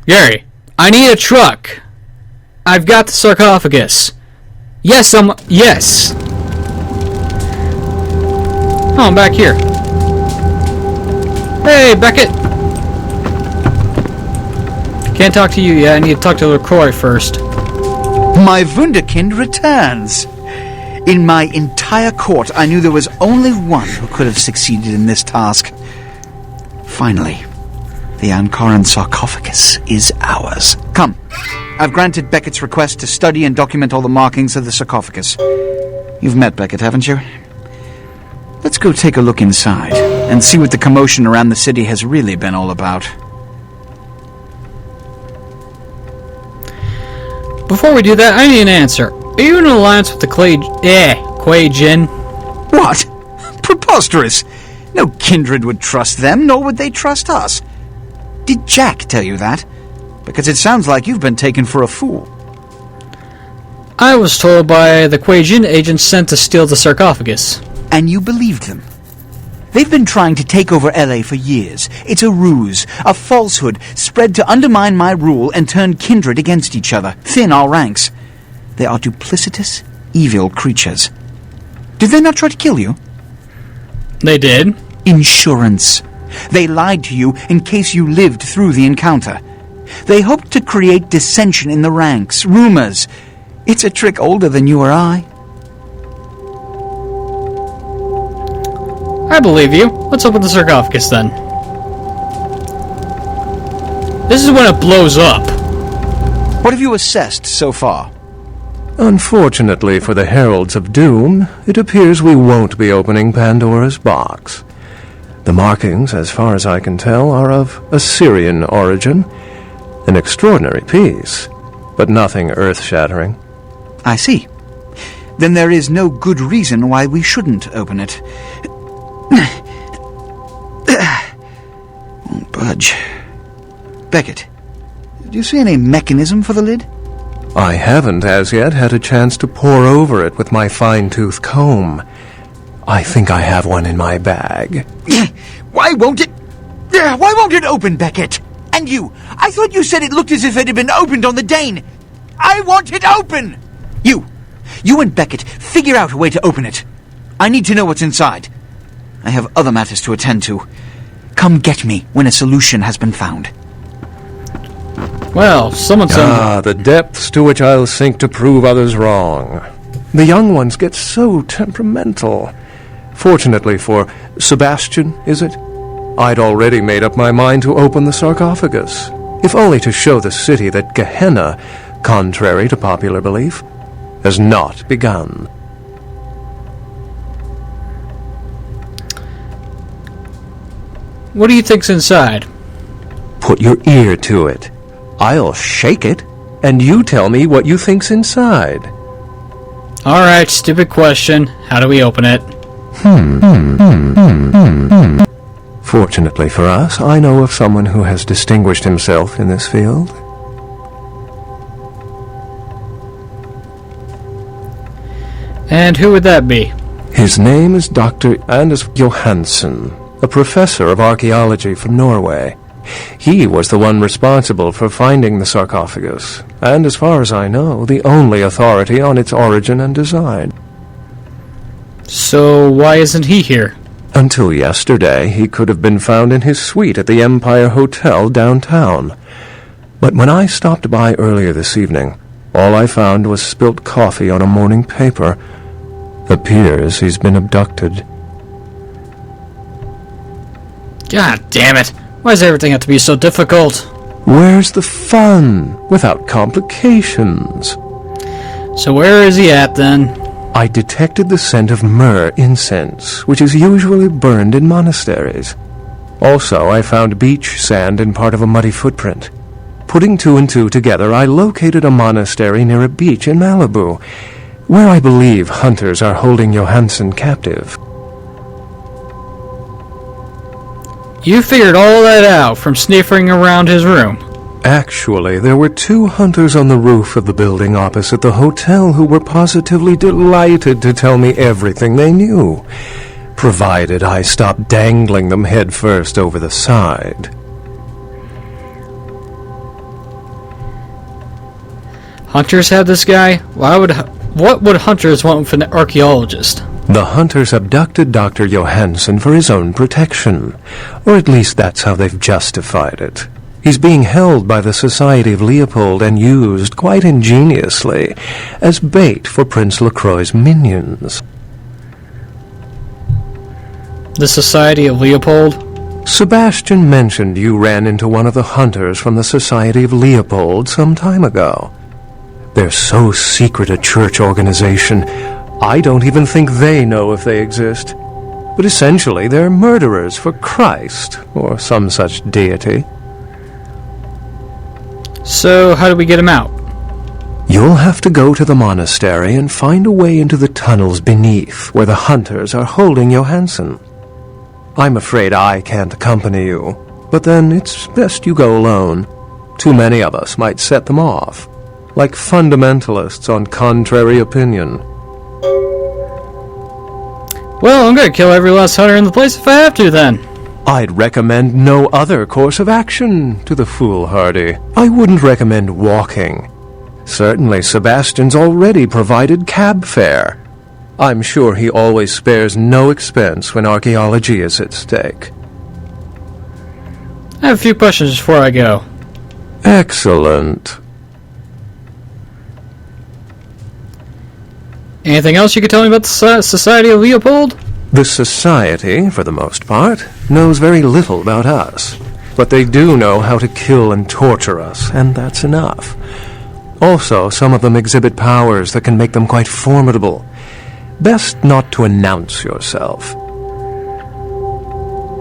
Gary, I need a truck. I've got the sarcophagus. Yes, Yes! Oh, I'm back here. Hey, Beckett! Can't talk to you yet. I need to talk to LaCroix first. My Wunderkind returns. In my entire court, I knew there was only one who could have succeeded in this task. Finally, the Ankaran sarcophagus is ours. Come, I've granted Beckett's request to study and document all the markings of the sarcophagus. You've met Beckett, haven't you? Let's go take a look inside and see what the commotion around the city has really been all about. Before we do that, I need an answer. Are you in an alliance with the Kuei Jin? What? Preposterous! No kindred would trust them, nor would they trust us. Did Jack tell you that? Because it sounds like you've been taken for a fool. I was told by the Kuei Jin agents sent to steal the sarcophagus. And you believed them. They've been trying to take over LA for years. It's a ruse, a falsehood, spread to undermine my rule and turn kindred against each other, thin our ranks. They are duplicitous, evil creatures. Did they not try to kill you? They did. Insurance. They lied to you in case you lived through the encounter. They hoped to create dissension in the ranks, rumors. It's a trick older than you or I. I believe you. Let's open the sarcophagus then. This is when it blows up. What have you assessed so far? Unfortunately for the Heralds of Doom, it appears we won't be opening Pandora's box. The markings, as far as I can tell, are of Assyrian origin. An extraordinary piece, but nothing earth-shattering. I see. Then there is no good reason why we shouldn't open it. Won't budge. Beckett, do you see any mechanism for the lid? I haven't as yet had a chance to pore over it with my fine-tooth comb. I think I have one in my bag. Why won't it open, Beckett? And you, I thought you said it looked as if it had been opened on the Dane. I want it open! You and Beckett, figure out a way to open it. I need to know what's inside. I have other matters to attend to. Come get me when a solution has been found. Well, someone said... the depths to which I'll sink to prove others wrong. The young ones get so temperamental. Fortunately for Sebastian, is it? I'd already made up my mind to open the sarcophagus, if only to show the city that Gehenna, contrary to popular belief, has not begun. What do you think's inside? Put your ear to it. I'll shake it, and you tell me what you think's inside. Alright, stupid question. How do we open it? Fortunately for us, I know of someone who has distinguished himself in this field. And who would that be? His name is Dr. Anders Johansen, a professor of archaeology from Norway. He was the one responsible for finding the sarcophagus, and as far as I know, the only authority on its origin and design. So why isn't he here? Until yesterday, he could have been found in his suite at the Empire Hotel downtown. But when I stopped by earlier this evening, all I found was spilt coffee on a morning paper. Appears he's been abducted. God damn it. Why does everything have to be so difficult? Where's the fun without complications? So where is he at then? I detected the scent of myrrh incense, which is usually burned in monasteries. Also, I found beach sand in part of a muddy footprint. Putting two and two together, I located a monastery near a beach in Malibu, where I believe hunters are holding Johansen captive. You figured all that out from sniffing around his room. Actually, there were 2 hunters on the roof of the building opposite the hotel who were positively delighted to tell me everything they knew, provided I stopped dangling them head first over the side. Hunters have this guy? What would hunters want with an archaeologist? The hunters abducted Dr. Johansson for his own protection, or at least that's how they've justified it. He's being held by the Society of Leopold and used, quite ingeniously, as bait for Prince Lacroix's minions. The Society of Leopold? Sebastian mentioned you ran into one of the hunters from the Society of Leopold some time ago. They're so secret a church organization, I don't even think they know if they exist. But essentially, they're murderers for Christ, or some such deity. So, how do we get him out? You'll have to go to the monastery and find a way into the tunnels beneath, where the hunters are holding Johansson. I'm afraid I can't accompany you, but then it's best you go alone. Too many of us might set them off, like fundamentalists on contrary opinion. Well, I'm gonna kill every last hunter in the place if I have to, then. I'd recommend no other course of action to the foolhardy. I wouldn't recommend walking. Certainly Sebastian's already provided cab fare. I'm sure he always spares no expense when archaeology is at stake. I have a few questions before I go. Excellent. Anything else you could tell me about the Society of Leopold? The Society, for the most part, knows very little about us. But they do know how to kill and torture us, and that's enough. Also, some of them exhibit powers that can make them quite formidable. Best not to announce yourself.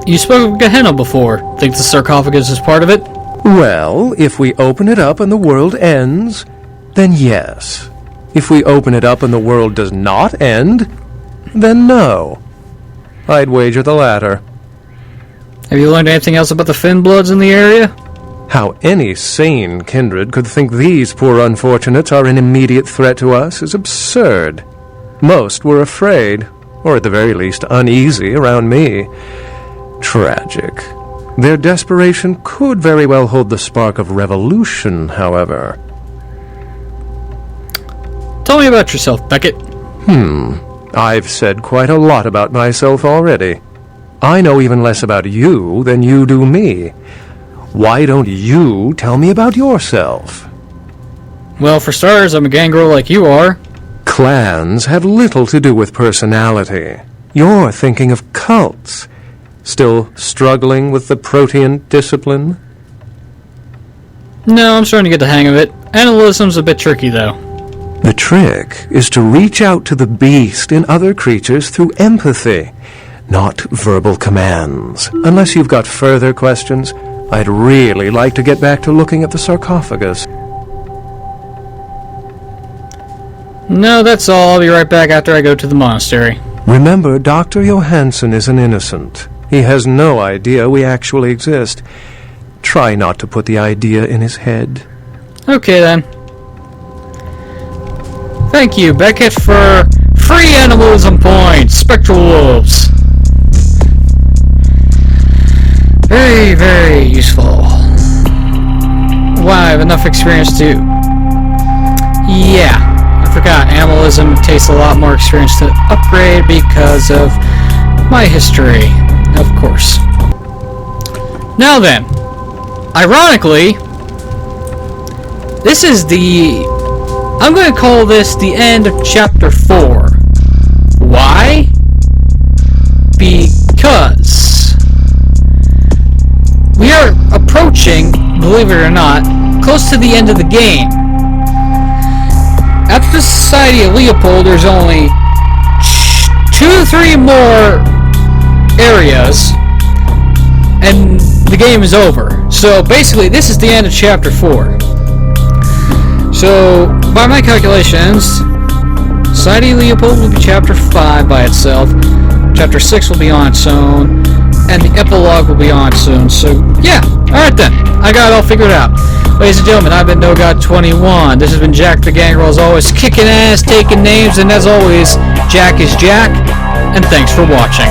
You spoke of Gehenna before. Think the sarcophagus is part of it? Well, if we open it up and the world ends, then yes. If we open it up and the world does not end, then no. I'd wager the latter. Have you learned anything else about the Finnbloods in the area? How any sane kindred could think these poor unfortunates are an immediate threat to us is absurd. Most were afraid, or at the very least uneasy, around me. Tragic. Their desperation could very well hold the spark of revolution, however. Tell me about yourself, Beckett. I've said quite a lot about myself already. I know even less about you than you do me. Why don't you tell me about yourself? Well, for starters, I'm a gangrel like you are. Clans have little to do with personality. You're thinking of cults. Still struggling with the Protean discipline? No, I'm starting to get the hang of it. Animalism's a bit tricky, though. The trick is to reach out to the beast in other creatures through empathy, not verbal commands. Unless you've got further questions, I'd really like to get back to looking at the sarcophagus. No, that's all. I'll be right back after I go to the monastery. Remember, Dr. Johansson is an innocent. He has no idea we actually exist. Try not to put the idea in his head. Okay, then. Thank you, Beckett, for free animalism points. Spectral wolves. Very, very useful. Wow, I have enough experience to... Yeah, I forgot. Animalism takes a lot more experience to upgrade because of my history, of course. Now then, ironically, this is the... I'm going to call this the end of Chapter 4. Why? Because we are approaching, believe it or not, close to the end of the game. After the Society of Leopold, there's only 2 to 3 more areas, and the game is over. So basically, this is the end of Chapter 4. So, by my calculations, Society of Leopold will be Chapter 5 by itself, Chapter 6 will be on its own, and the epilogue will be on soon. So, yeah, alright then, I got it all figured out. Ladies and gentlemen, I've been NoGod21. This has been Jack the Gangrel, as always, kicking ass, taking names, and as always, Jack is Jack, and thanks for watching.